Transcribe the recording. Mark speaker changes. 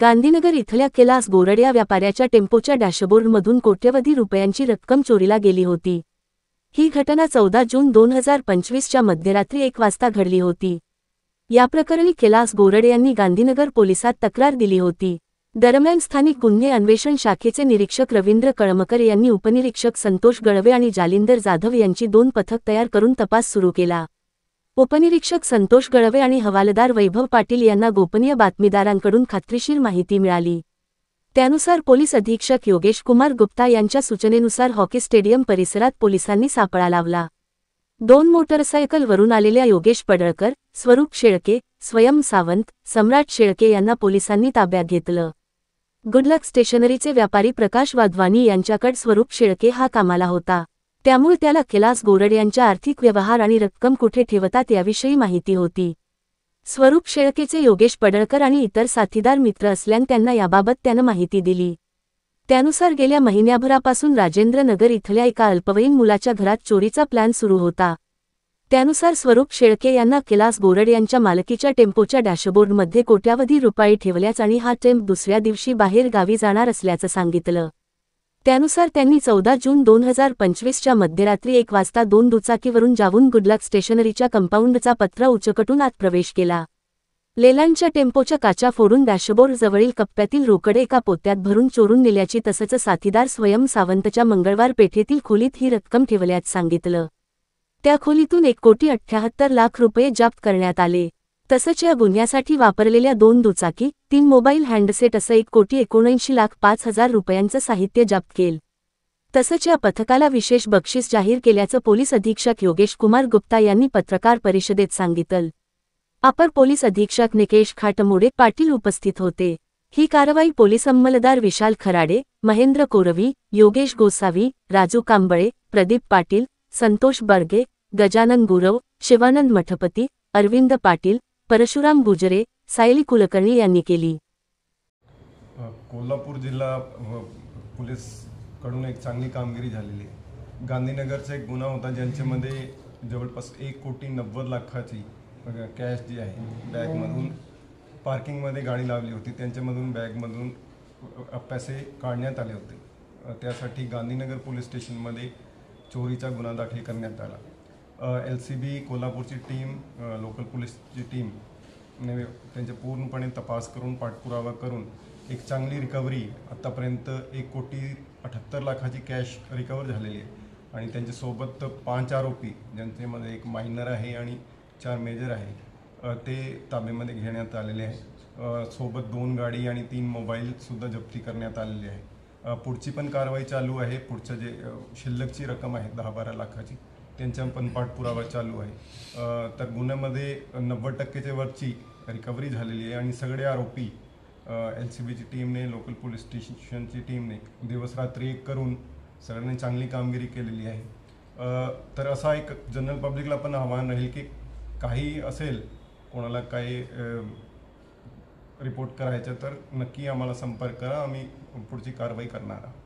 Speaker 1: गांधीनगर इथल्या कैलास बोरडे या व्यापाऱ्याच्या टेम्पोच्या डॅशबोर्डमधून कोट्यवधी रुपयांची रक्कम चोरीला गेली होती। ही घटना 14 जून 2025च्या मध्यरात्री 1 वाजता घडली होती। या प्रकरणी कैलास बोरडे यांनी गांधीनगर पोलिसात तक्रार दिली होती। दरम्यान स्थानिक गुन्हे अन्वेषण शाखेचे निरीक्षक रवींद्र कळमकर यांनी उपनिरीक्षक संतोष गळवे आणि जालिंदर जाधव यांची 2 पथक तयार करून तपास सुरू केला। उपनिरीक्षक संतोष गळवे आणि हवालदार वैभव पाटील यांना गोपनीय बातमीदारांकडून खात्रीशीर माहिती मिळाली। त्यानुसार पोलीस अधीक्षक योगेश कुमार गुप्ता यांच्या सूचनेनुसार हॉकी स्टेडियम परिसरात पोलिसांनी सापळा लावला। 2 मोटरसायकलवरून आलेल्या योगेश पडळकर, स्वरूप शेळके, स्वयं सावंत, सम्राट शेळके यांना पोलिसांनी ताब्यात घेतलं। गुडलक स्टेशनरीचे व्यापारी प्रकाश वाधवानी यांच्याकडे स्वरूप शेळके हा कामाला होता, त्यामुळे त्याला कैलास बोरडे यांच्या आर्थिक व्यवहार आणि रक्कम कुठे ठेवतात याविषयी माहिती होती। स्वरूप शेळकेचे योगेश पडळकर आणि इतर साथीदार मित्र असल्याने त्यांना याबाबत त्यानं माहिती दिली। त्यानुसार गेल्या महिन्याभरापासून राजेंद्र नगर इथल्या एका अल्पवयीन मुलाच्या घरात चोरीचा प्लॅन सुरू होता। त्यानुसार स्वरूप शेळके यांना कैलास बोरडे यांच्या मालकीच्या टेम्पोच्या डॅशबोर्डमध्ये कोट्यावधी रुपये ठेवल्याच आणि हा टेम्पो दुसऱ्या दिवशी बाहेर गावी जाणार असल्याचं सांगितलं। त्यानुसार त्यांनी 14 जून 2025च्या मध्यरात्री 1 वाजता 2 दुचाकीवरून जाऊन गुडलक स्टेशनरीच्या कंपाऊंडचा पत्रा उचकटून आत प्रवेश केला। लेलांच्या टेम्पोच्या काचा फोडून डॅशबोर्ड जवळील कप्प्यातील रोकडे एका पोत्यात भरून चोरून नेल्याची तसंच साथीदार स्वयं सावंतच्या मंगळवार पेठेतील खोलीत ही रक्कम ठेवल्याचं सांगितलं। त्या खोलीतून 1,78,00,000 रुपये जप्त करण्यात आले। तसंच या गुन्ह्यासाठी वापरलेल्या 2 दुचाकी, 3 मोबाईल हँडसेट असं 1,79,05,000 रुपयांचं साहित्य जप्त केलं। तसंच या पथकाला विशेष बक्षीस जाहीर केल्याचं पोलीस अधीक्षक योगेश कुमार गुप्ता यांनी पत्रकार परिषदेत सांगितलं। अपर पोलीस अधीक्षक निकेश खाटमोडे पाटील उपस्थित होते। ही कारवाई पोलीस अंमलदार विशाल खराडे, महेंद्र कोरवी, योगेश गोसावी, राजू कांबळे, प्रदीप पाटील, संतोष बर्गे, गजानन गुरव, शिवानंद मठपती, अरविंद पाटील, परशुराम गुजरे, सायली कुलकर्णी यांनी केली।
Speaker 2: कोल्हापूर जिल्हा पोलीस कडून एक चांगली कामगिरी झालेली आहे। गांधीनगरचा एक गुन्हा होता ज्यांच्यामध्ये जवळपास 1,90,00,000ची कॅश जी आहे बॅगमधून पार्किंगमध्ये गाडी लावली होती, त्यांच्यामधून बॅगमधून पैसे काढण्यात आले होते। त्यासाठी गांधीनगर पोलीस स्टेशनमध्ये चोरीचा गुन्हा दाखल करण्यात आला। LCB कोल्हापूरची टीम, लोकल पोलीसची टीम ने त्यांचे पूर्णपणे तपास करून पाठपुरावा करून एक चांगली रिकव्हरी आतापर्यंत 1,78,00,000ची कॅश रिकवर झालेली आहे आणि त्यांच्यासोबत 5 आरोपी ज्यांच्यामध्ये एक मायनर आहे आणि 4 मेजर आहे ते ताब्यामध्ये घेण्यात आलेले आहे। सोबत 2 गाडी आणि 3 मोबाईलसुद्धा जप्ती करण्यात आलेली आहे। पुढची पण कारवाई चालू आहे। पुढचं जे शिल्लकची रक्कम आहे 10-12 लाखाची त्यांच्या पण पाठपुरावा चालू आहे। तर गुन्ह्यामध्ये 90%च्या वरची रिकव्हरी झालेली आहे आणि सगळे आरोपी LCBची टीमने, लोकल पोलीस स्टेशनची टीमने दिवसरात्री एक करून सगळ्यांनी चांगली कामगिरी केलेली आहे। तर असा एक जनरल पब्लिकला पण आव्हान राहील की काही असेल, कोणाला काही रिपोर्ट करायचं तर नक्की आम्हाला संपर्क करा, आम्ही पुढची कारवाई करणार आहोत।